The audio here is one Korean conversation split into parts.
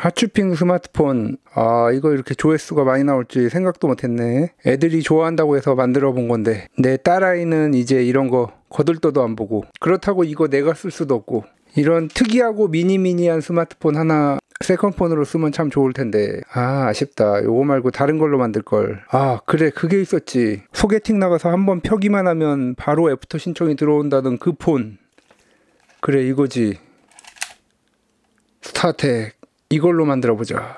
하츄핑 스마트폰. 아, 이거 이렇게 조회수가 많이 나올지 생각도 못했네. 애들이 좋아한다고 해서 만들어 본 건데 내 딸아이는 이제 이런 거 거들떠도 안 보고, 그렇다고 이거 내가 쓸 수도 없고, 이런 특이하고 미니미니한 스마트폰 하나 세컨폰으로 쓰면 참 좋을 텐데, 아, 아쉽다. 요거 말고 다른 걸로 만들 걸. 아, 그래, 그게 있었지. 소개팅 나가서 한번 펴기만 하면 바로 애프터 신청이 들어온다던 그 폰. 그래, 이거지. 스타텍. 이걸로 만들어 보자.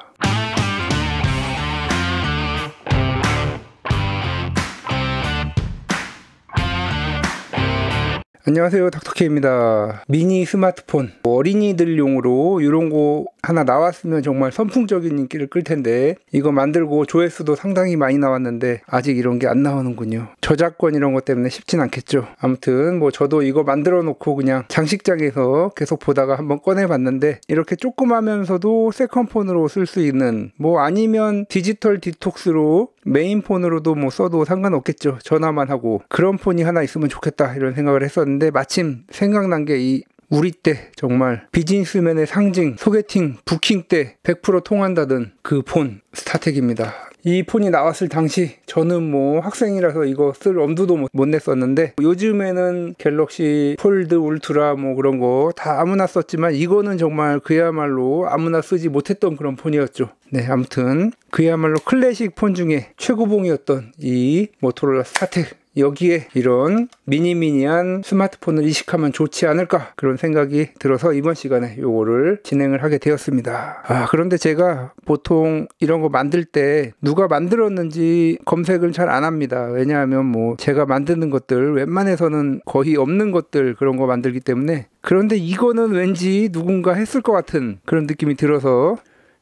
안녕하세요, 닥터케입니다. 미니 스마트폰, 어린이들용으로 이런 거 하나 나왔으면 정말 선풍적인 인기를 끌 텐데, 이거 만들고 조회수도 상당히 많이 나왔는데 아직 이런 게 안 나오는군요. 저작권 이런 것 때문에 쉽진 않겠죠. 아무튼 뭐 저도 이거 만들어 놓고 그냥 장식장에서 계속 보다가 한번 꺼내 봤는데, 이렇게 조그마면서도 세컨폰으로 쓸 수 있는, 뭐 아니면 디지털 디톡스로 메인폰으로도 뭐 써도 상관없겠죠. 전화만 하고. 그런 폰이 하나 있으면 좋겠다 이런 생각을 했었는데, 마침 생각난 게 이 우리 때 정말 비즈니스맨의 상징, 소개팅, 부킹 때 100% 통한다던 그 폰, 스타텍입니다. 이 폰이 나왔을 당시 저는 뭐 학생이라서 이거 쓸 엄두도 못 냈었는데, 요즘에는 갤럭시 폴드 울트라 뭐 그런 거 다 아무나 썼지만 이거는 정말 그야말로 아무나 쓰지 못했던 그런 폰이었죠. 네, 아무튼 그야말로 클래식 폰 중에 최고봉이었던 이 모토로라 스타텍, 여기에 이런 미니미니한 스마트폰을 이식하면 좋지 않을까, 그런 생각이 들어서 이번 시간에 요거를 진행을 하게 되었습니다. 아, 그런데 제가 보통 이런 거 만들 때 누가 만들었는지 검색을 잘 안 합니다. 왜냐하면 뭐 제가 만드는 것들 웬만해서는 거의 없는 것들, 그런 거 만들기 때문에. 그런데 이거는 왠지 누군가 했을 것 같은 그런 느낌이 들어서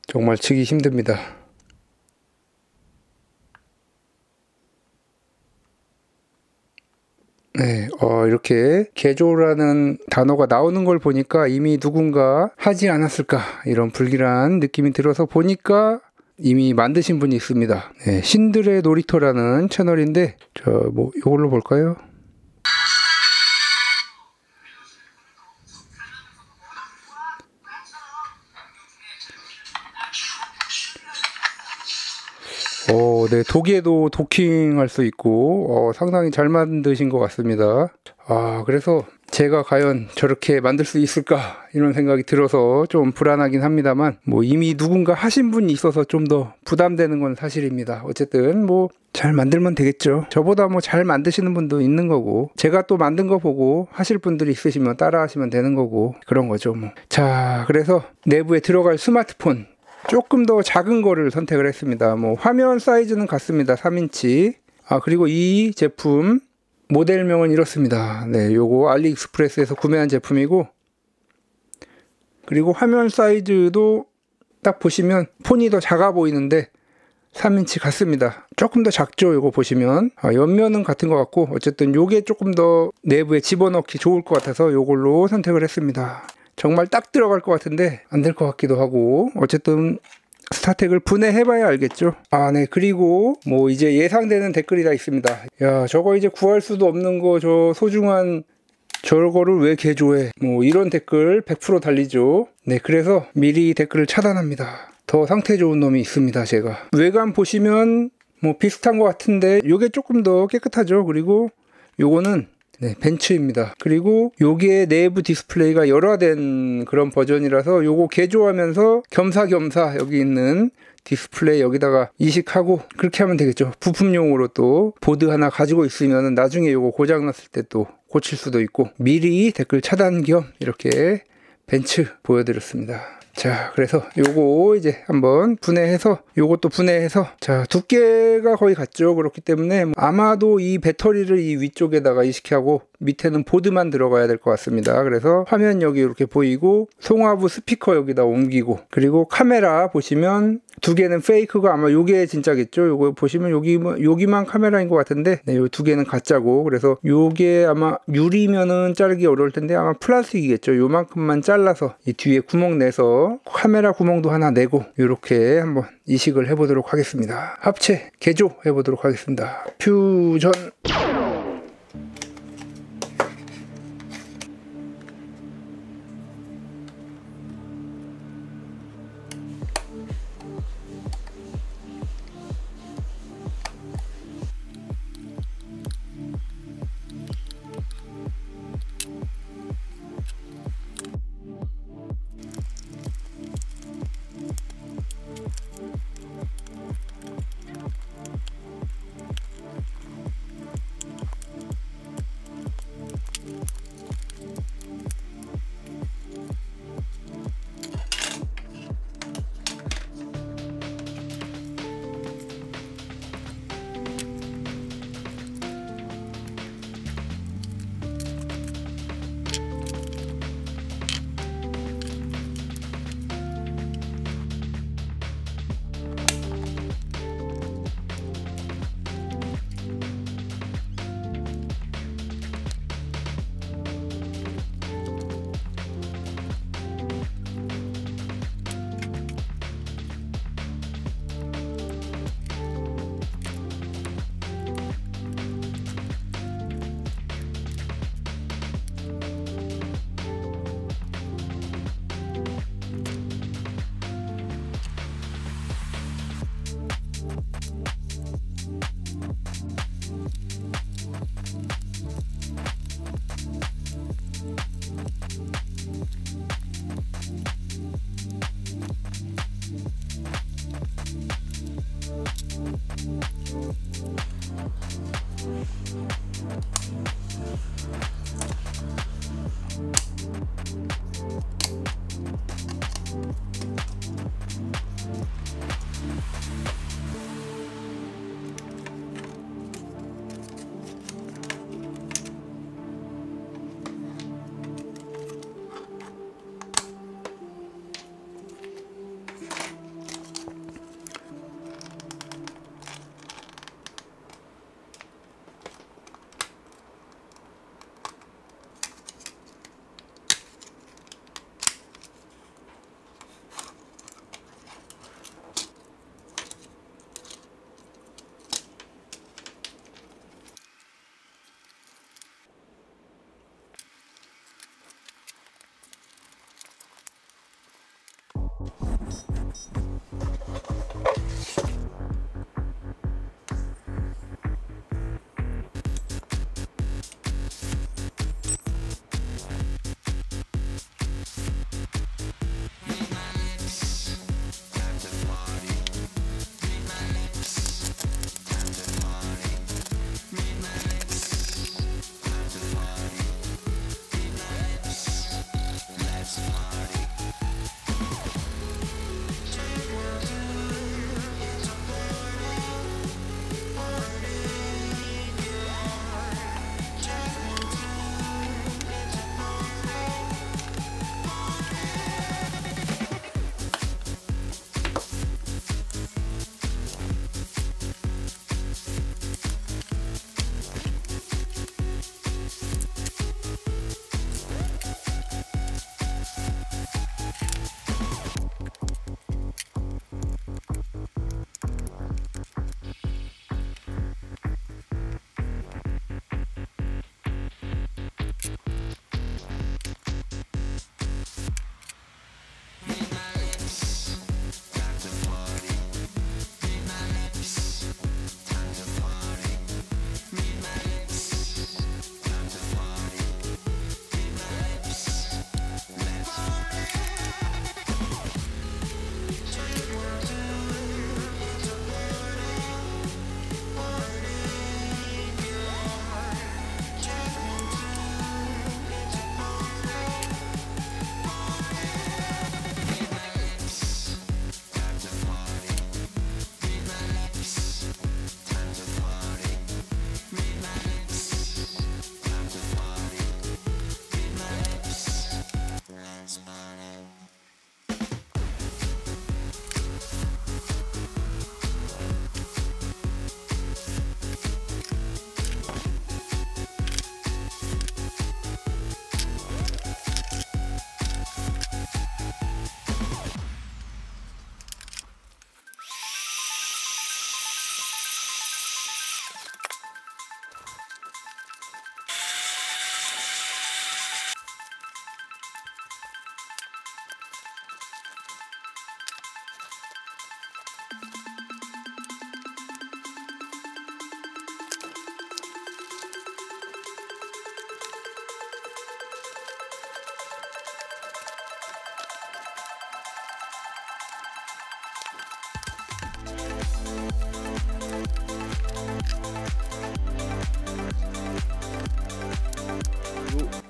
정말 치기 힘듭니다. 네, 이렇게 개조라는 단어가 나오는 걸 보니까 이미 누군가 하지 않았을까, 이런 불길한 느낌이 들어서 보니까 이미 만드신 분이 있습니다. 네, 신들의 놀이터라는 채널인데, 뭐 이걸로 볼까요? 네, 독에도 도킹할 수 있고, 상당히 잘 만드신 것 같습니다. 아, 그래서 제가 과연 저렇게 만들 수 있을까, 이런 생각이 들어서 좀 불안하긴 합니다만, 뭐 이미 누군가 하신 분이 있어서 좀 더 부담되는 건 사실입니다. 어쨌든 뭐 잘 만들면 되겠죠. 저보다 뭐 잘 만드시는 분도 있는 거고, 제가 또 만든 거 보고 하실 분들이 있으시면 따라 하시면 되는 거고, 그런 거죠 뭐. 자, 그래서 내부에 들어갈 스마트폰, 조금 더 작은 거를 선택을 했습니다. 뭐 화면 사이즈는 같습니다. 3인치. 아, 그리고 이 제품 모델명은 이렇습니다. 네, 요거 알리익스프레스에서 구매한 제품이고, 그리고 화면 사이즈도 딱 보시면 폰이 더 작아 보이는데 3인치 같습니다. 조금 더 작죠, 요거 보시면. 옆면은 같은 것 같고, 어쨌든 요게 조금 더 내부에 집어넣기 좋을 것 같아서 요걸로 선택을 했습니다. 정말 딱 들어갈 것 같은데 안 될 것 같기도 하고, 어쨌든 스타텍을 분해해봐야 알겠죠. 아, 네, 그리고 뭐 이제 예상되는 댓글이 다 있습니다. 야, 저거 이제 구할 수도 없는 거, 저 소중한 저거를 왜 개조해, 뭐 이런 댓글 100% 달리죠. 네, 그래서 미리 댓글을 차단합니다. 더 상태 좋은 놈이 있습니다. 제가 외관 보시면 뭐 비슷한 것 같은데 요게 조금 더 깨끗하죠. 그리고 요거는 네, 벤츠입니다. 그리고 요게 내부 디스플레이가 열화된 그런 버전이라서 요거 개조하면서 겸사겸사 여기 있는 디스플레이 여기다가 이식하고 그렇게 하면 되겠죠. 부품용으로 또 보드 하나 가지고 있으면 나중에 요거 고장났을 때 또 고칠 수도 있고, 미리 댓글 차단 겸 이렇게 벤츠 보여드렸습니다. 자, 그래서 요거 이제 한번 분해해서, 요것도 분해해서, 자, 두께가 거의 같죠. 그렇기 때문에 아마도 이 배터리를 이 위쪽에다가 이식하고 밑에는 보드만 들어가야 될 것 같습니다. 그래서 화면 여기 이렇게 보이고, 송화부 스피커 여기다 옮기고, 그리고 카메라 보시면 두 개는 페이크고 아마 요게 진짜겠죠. 요거 보시면 여기만 카메라인 것 같은데, 네, 요 두 개는 가짜고, 그래서 요게 아마 유리면은 자르기 어려울 텐데 아마 플라스틱이겠죠. 요만큼만 잘라서 이 뒤에 구멍 내서 카메라 구멍도 하나 내고 이렇게 한번 이식을 해보도록 하겠습니다. 합체 개조 해보도록 하겠습니다. 퓨전.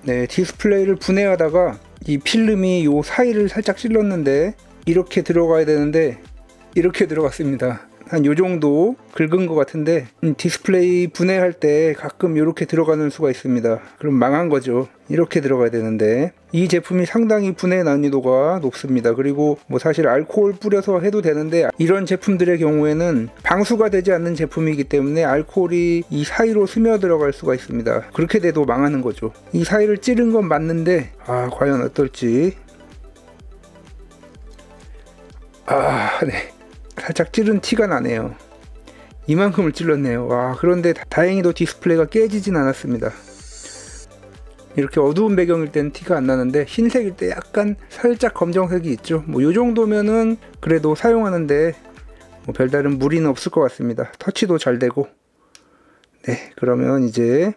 네, 디스플레이를 분해하다가 이 필름이 요 사이를 살짝 찔렀는데 이렇게 들어가야 되는데 이렇게 들어갔습니다. 한 요 정도 긁은 것 같은데 디스플레이 분해할 때 가끔 이렇게 들어가는 수가 있습니다. 그럼 망한 거죠. 이렇게 들어가야 되는데 이 제품이 상당히 분해 난이도가 높습니다. 그리고 뭐 사실 알코올 뿌려서 해도 되는데 이런 제품들의 경우에는 방수가 되지 않는 제품이기 때문에 알코올이 이 사이로 스며 들어갈 수가 있습니다. 그렇게 돼도 망하는 거죠. 이 사이를 찌른 건 맞는데 과연 어떨지. 네. 살짝 찌른 티가 나네요. 이만큼을 찔렀네요. 그런데 다행히도 디스플레이가 깨지진 않았습니다. 이렇게 어두운 배경일 때는 티가 안 나는데 흰색일 때 약간 살짝 검정색이 있죠. 뭐 요 정도면은 그래도 사용하는데 뭐 별다른 무리는 없을 것 같습니다. 터치도 잘 되고. 네, 그러면 이제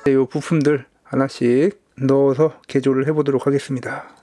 요 부품들 하나씩 넣어서 개조를 해보도록 하겠습니다.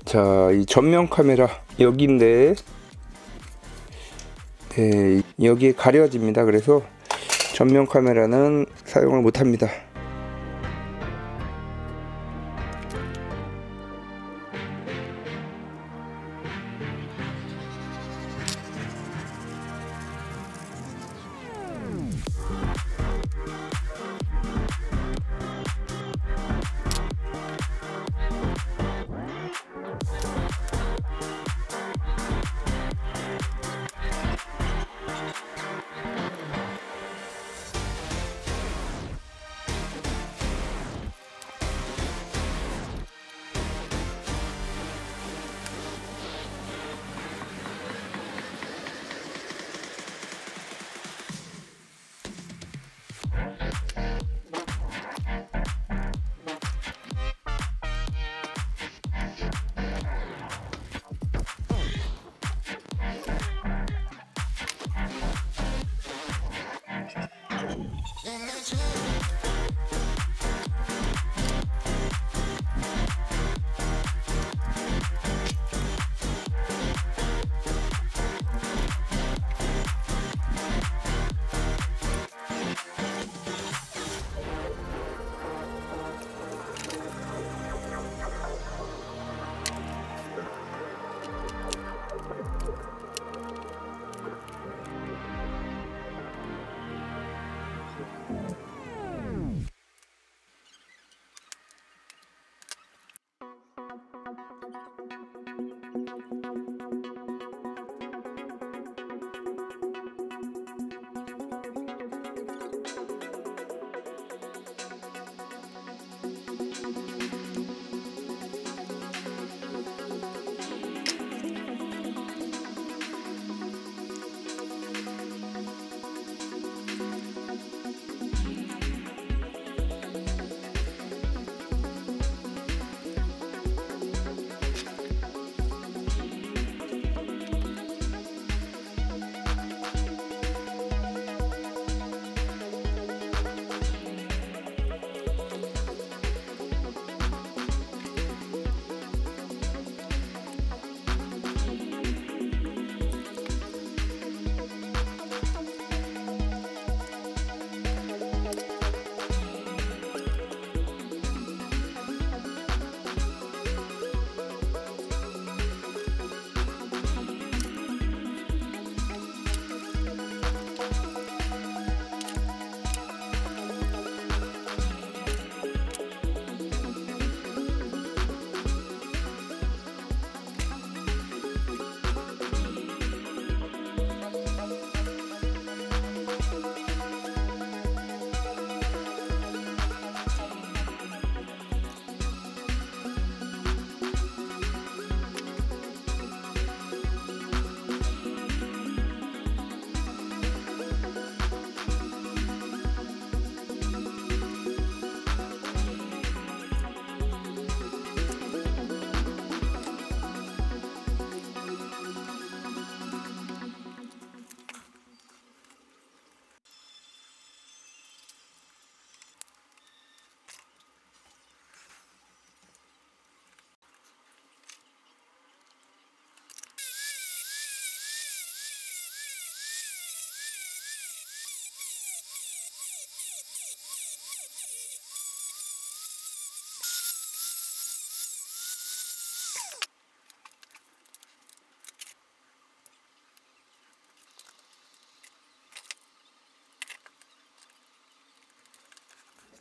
자, 이 전면 카메라 여기인데 네, 여기에 가려집니다. 그래서 전면 카메라는 사용을 못합니다.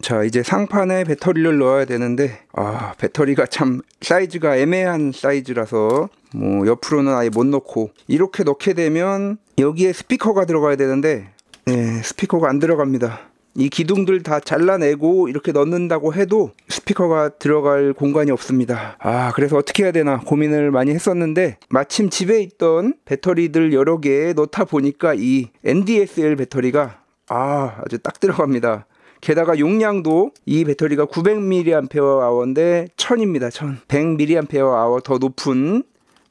자, 이제 상판에 배터리를 넣어야 되는데 배터리가 참 사이즈가 애매한 사이즈라서 뭐 옆으로는 아예 못 넣고, 이렇게 넣게 되면 여기에 스피커가 들어가야 되는데 스피커가 안 들어갑니다. 이 기둥들 다 잘라내고 이렇게 넣는다고 해도 스피커가 들어갈 공간이 없습니다. 그래서 어떻게 해야 되나 고민을 많이 했었는데, 마침 집에 있던 배터리들 여러 개 넣다 보니까 이 NDSL 배터리가 아주 딱 들어갑니다. 게다가 용량도 이 배터리가 900mAh인데 1000입니다. 1000. 100mAh 더 높은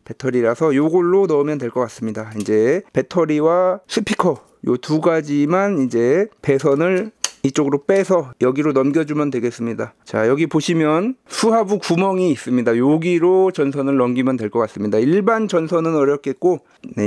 배터리라서 요걸로 넣으면 될 것 같습니다. 이제 배터리와 스피커 요 두 가지만 이제 배선을 이쪽으로 빼서 여기로 넘겨주면 되겠습니다. 자, 여기 보시면 수하부 구멍이 있습니다. 여기로 전선을 넘기면 될 것 같습니다. 일반 전선은 어렵겠고,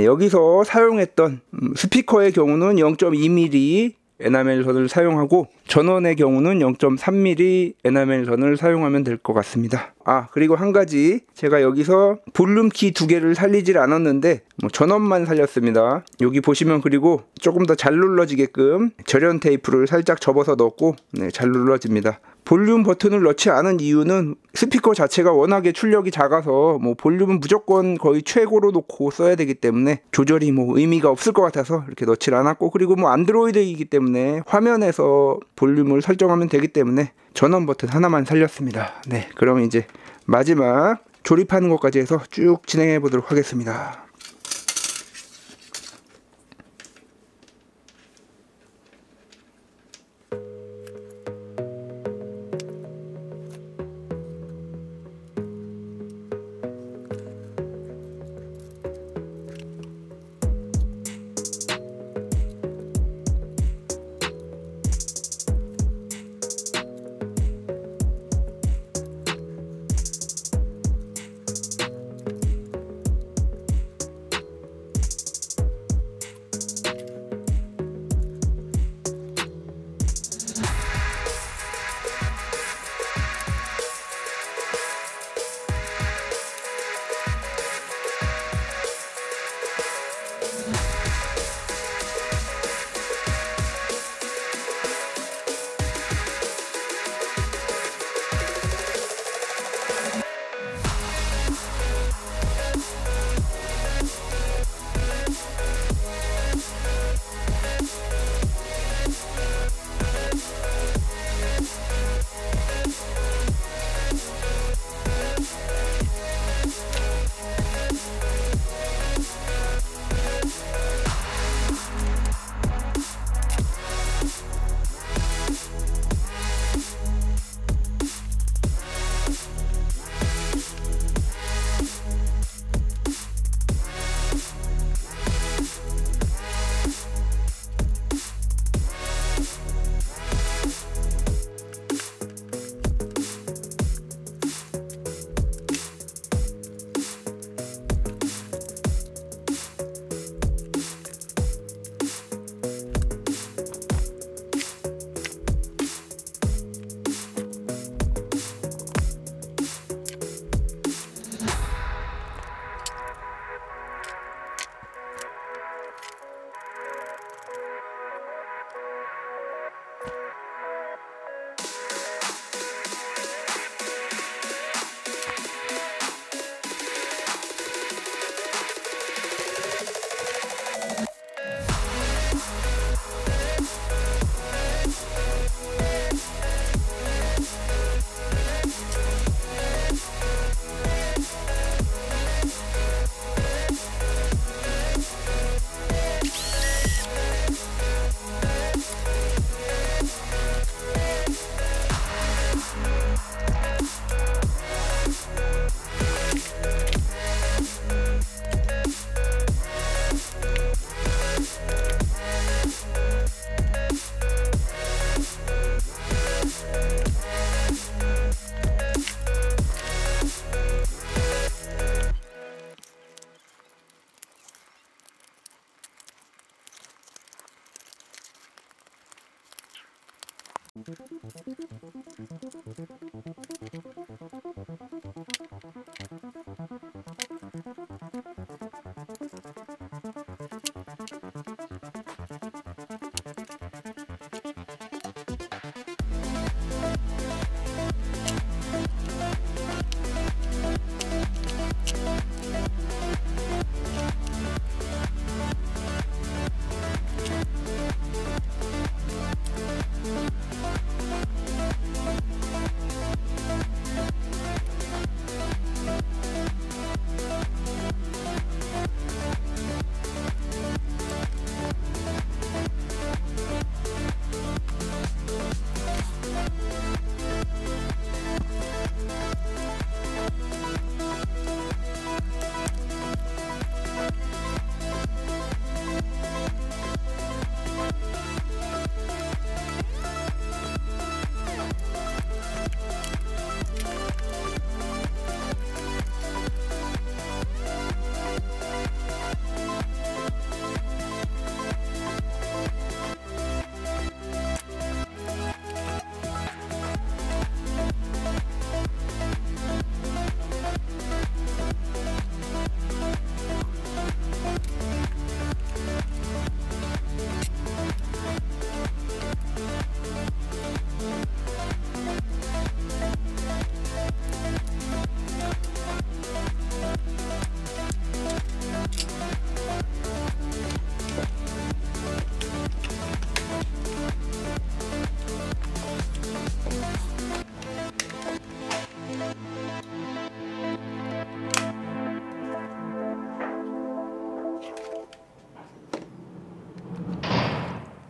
여기서 사용했던 스피커의 경우는 0.2mm 에나멜 선을 사용하고, 전원의 경우는 0.3mm 에나멜 선을 사용하면 될 것 같습니다. 그리고 한 가지, 제가 여기서 볼륨키 두 개를 살리질 않았는데 전원만 살렸습니다. 여기 보시면, 그리고 조금 더 잘 눌러지게끔 절연 테이프를 살짝 접어서 넣었고 잘 눌러집니다. 볼륨 버튼을 넣지 않은 이유는 스피커 자체가 워낙에 출력이 작아서 볼륨은 무조건 거의 최고로 놓고 써야 되기 때문에 조절이 의미가 없을 것 같아서 이렇게 넣질 않았고, 그리고 안드로이드이기 때문에 화면에서 볼륨을 설정하면 되기 때문에 전원 버튼 하나만 살렸습니다. 그럼 이제 마지막 조립하는 것까지 해서 쭉 진행해 보도록 하겠습니다.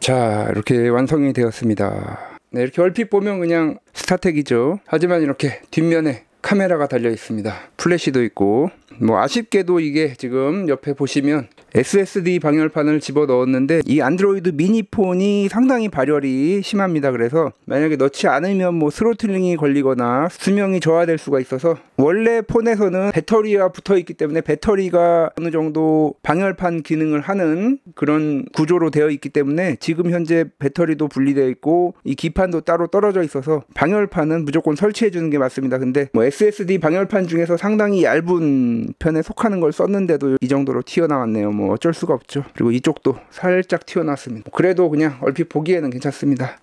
자, 이렇게 완성이 되었습니다. 네, 이렇게 얼핏 보면 그냥 스타텍이죠. 하지만 이렇게 뒷면에 카메라가 달려 있습니다. 플래시도 있고, 뭐 아쉽게도 이게 지금 옆에 보시면 SSD 방열판을 집어 넣었는데 이 안드로이드 미니폰이 상당히 발열이 심합니다. 그래서 만약에 넣지 않으면 뭐 스로틀링이 걸리거나 수명이 저하될 수가 있어서, 원래 폰에서는 배터리가 붙어 있기 때문에 배터리가 어느 정도 방열판 기능을 하는 그런 구조로 되어 있기 때문에 지금 현재 배터리도 분리되어 있고 이 기판도 따로 떨어져 있어서 방열판은 무조건 설치해 주는 게 맞습니다. 근데 뭐 SSD 방열판 중에서 상당히 얇은 편에 속하는 걸 썼는데도 이 정도로 튀어나왔네요. 뭐 어쩔 수가 없죠. 그리고 이쪽도 살짝 튀어나왔습니다. 그래도 그냥 얼핏 보기에는 괜찮습니다.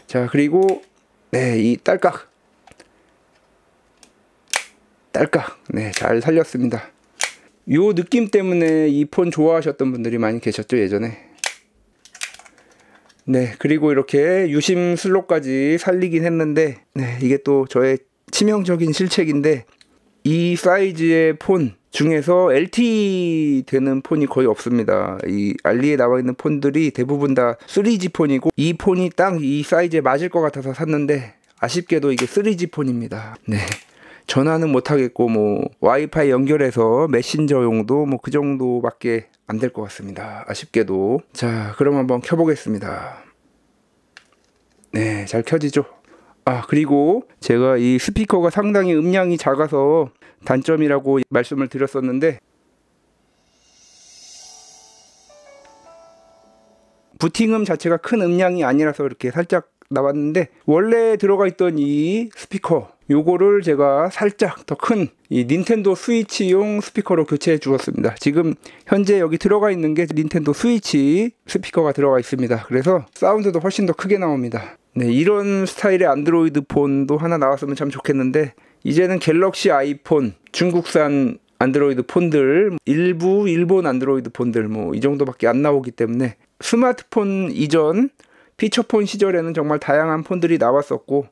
자, 그리고 네, 이 딸깍, 네, 잘 살렸습니다. 요 느낌 때문에 이 폰 좋아하셨던 분들이 많이 계셨죠, 예전에. 네, 그리고 이렇게 유심 슬롯까지 살리긴 했는데, 네, 이게 또 저의 치명적인 실책인데, 이 사이즈의 폰 중에서 LTE 되는 폰이 거의 없습니다. 이 알리에 나와 있는 폰들이 대부분 다 3G 폰이고, 이 폰이 딱 이 사이즈에 맞을 것 같아서 샀는데 아쉽게도 이게 3G 폰입니다. 네, 전화는 못하겠고 뭐 와이파이 연결해서 메신저용도 뭐 그 정도밖에 안 될 것 같습니다. 아쉽게도. 자, 그럼 한번 켜보겠습니다. 네, 잘 켜지죠? 아, 그리고 제가 이 스피커가 상당히 음량이 작아서 단점이라고 말씀을 드렸었는데, 부팅음 자체가 큰 음량이 아니라서 이렇게 살짝 나왔는데, 원래 들어가 있던 이 스피커 요거를 제가 살짝 더 큰 이 닌텐도 스위치용 스피커로 교체해 주었습니다. 지금 현재 여기 들어가 있는 게 닌텐도 스위치 스피커가 들어가 있습니다. 그래서 사운드도 훨씬 더 크게 나옵니다. 네, 이런 스타일의 안드로이드 폰도 하나 나왔으면 참 좋겠는데, 이제는 갤럭시 아이폰, 중국산 안드로이드 폰들, 일부 일본 안드로이드 폰들 뭐 이 정도밖에 안 나오기 때문에, 스마트폰 이전 피처폰 시절에는 정말 다양한 폰들이 나왔었고,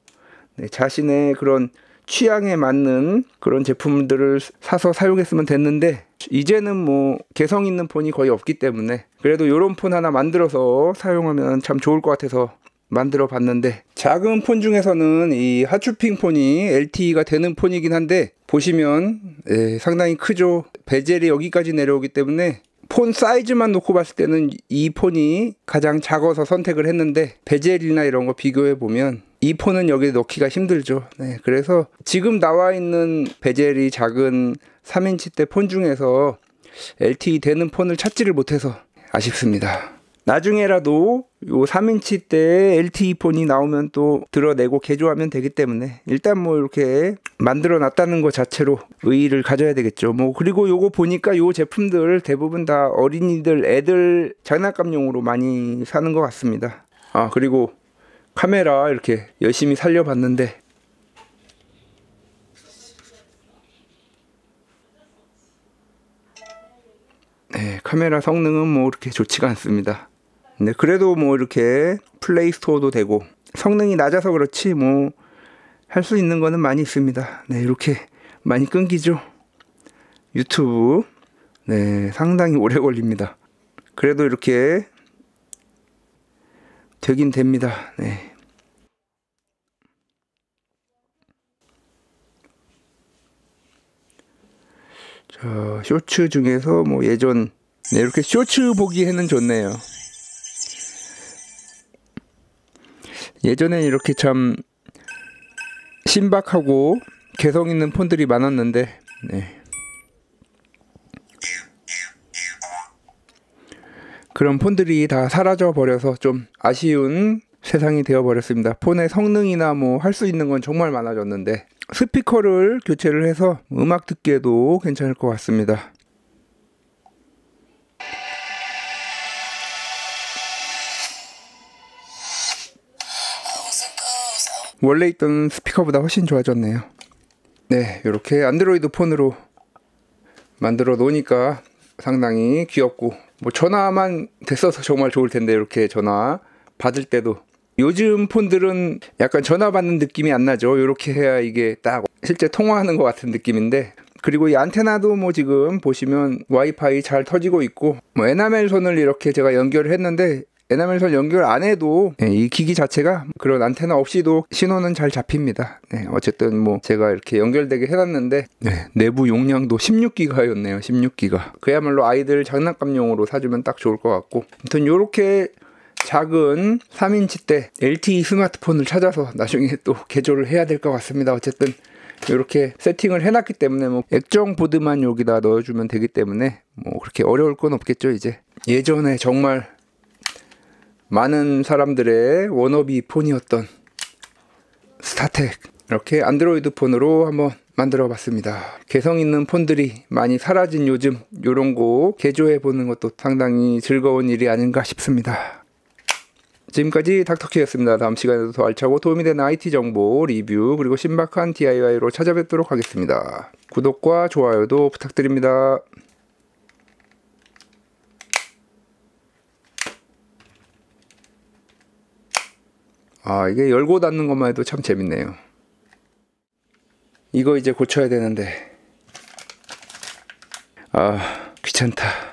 네, 자신의 그런 취향에 맞는 그런 제품들을 사서 사용했으면 됐는데, 이제는 뭐 개성 있는 폰이 거의 없기 때문에 그래도 이런 폰 하나 만들어서 사용하면 참 좋을 것 같아서 만들어 봤는데, 작은 폰 중에서는 이 하츄핑 폰이 LTE가 되는 폰이긴 한데, 보시면 상당히 크죠. 베젤이 여기까지 내려오기 때문에 폰 사이즈만 놓고 봤을 때는 이 폰이 가장 작아서 선택을 했는데, 베젤이나 이런 거 비교해 보면 이 폰은 여기에 넣기가 힘들죠. 네, 그래서 지금 나와 있는 베젤이 작은 3인치대 폰 중에서 LTE 되는 폰을 찾지를 못해서 아쉽습니다. 나중에라도 요 3인치대 LTE 폰이 나오면 또 들어내고 개조하면 되기 때문에, 일단 뭐 이렇게 만들어 놨다는 것 자체로 의의를 가져야 되겠죠. 뭐 그리고 요거 보니까 요 제품들 대부분 다 어린이들, 애들 장난감용으로 많이 사는 것 같습니다. 아, 그리고 카메라 이렇게 열심히 살려봤는데, 네, 카메라 성능은 뭐 이렇게 좋지가 않습니다. 네, 그래도 뭐 이렇게 플레이 스토어도 되고, 성능이 낮아서 그렇지 뭐 할 수 있는 거는 많이 있습니다. 네, 이렇게 많이 끊기죠. 유튜브. 네, 상당히 오래 걸립니다. 그래도 이렇게 되긴 됩니다. 네. 자, 쇼츠 중에서 뭐 예전, 네, 이렇게 쇼츠 보기에는 좋네요. 예전엔 이렇게 참 신박하고 개성 있는 폰들이 많았는데, 네, 그런 폰들이 다 사라져 버려서 좀 아쉬운 세상이 되어 버렸습니다. 폰의 성능이나 뭐 할 수 있는 건 정말 많아졌는데, 스피커를 교체를 해서 음악 듣기에도 괜찮을 것 같습니다. 원래 있던 스피커보다 훨씬 좋아졌네요. 네, 이렇게 안드로이드 폰으로 만들어 놓으니까 상당히 귀엽고, 뭐 전화만 됐어서 정말 좋을 텐데, 이렇게 전화 받을 때도. 요즘 폰들은 약간 전화 받는 느낌이 안 나죠. 이렇게 해야 이게 딱 실제 통화하는 것 같은 느낌인데, 그리고 이 안테나도 뭐 지금 보시면 와이파이 잘 터지고 있고, 뭐 에나멜 선을 이렇게 제가 연결을 했는데 에나멜선 연결 안 해도 이 기기 자체가 그런 안테나 없이도 신호는 잘 잡힙니다. 어쨌든 뭐 제가 이렇게 연결되게 해놨는데 내부 용량도 16기가였네요. 16기가. 그야말로 아이들 장난감용으로 사주면 딱 좋을 것 같고, 아무튼 요렇게 작은 3인치대 LTE 스마트폰을 찾아서 나중에 또 개조를 해야 될 것 같습니다. 어쨌든 이렇게 세팅을 해놨기 때문에 뭐 액정 보드만 여기다 넣어주면 되기 때문에 뭐 그렇게 어려울 건 없겠죠. 이제 예전에 정말 많은 사람들의 워너비 폰이었던 스타텍, 이렇게 안드로이드 폰으로 한번 만들어 봤습니다. 개성 있는 폰들이 많이 사라진 요즘 요런 거 개조해 보는 것도 상당히 즐거운 일이 아닌가 싶습니다. 지금까지 닥터키였습니다. 다음 시간에도 더 알차고 도움이 되는 IT 정보, 리뷰, 그리고 신박한 DIY로 찾아뵙도록 하겠습니다. 구독과 좋아요도 부탁드립니다. 이게 열고 닫는 것만 해도 참 재밌네요. 이거 이제 고쳐야 되는데 귀찮다.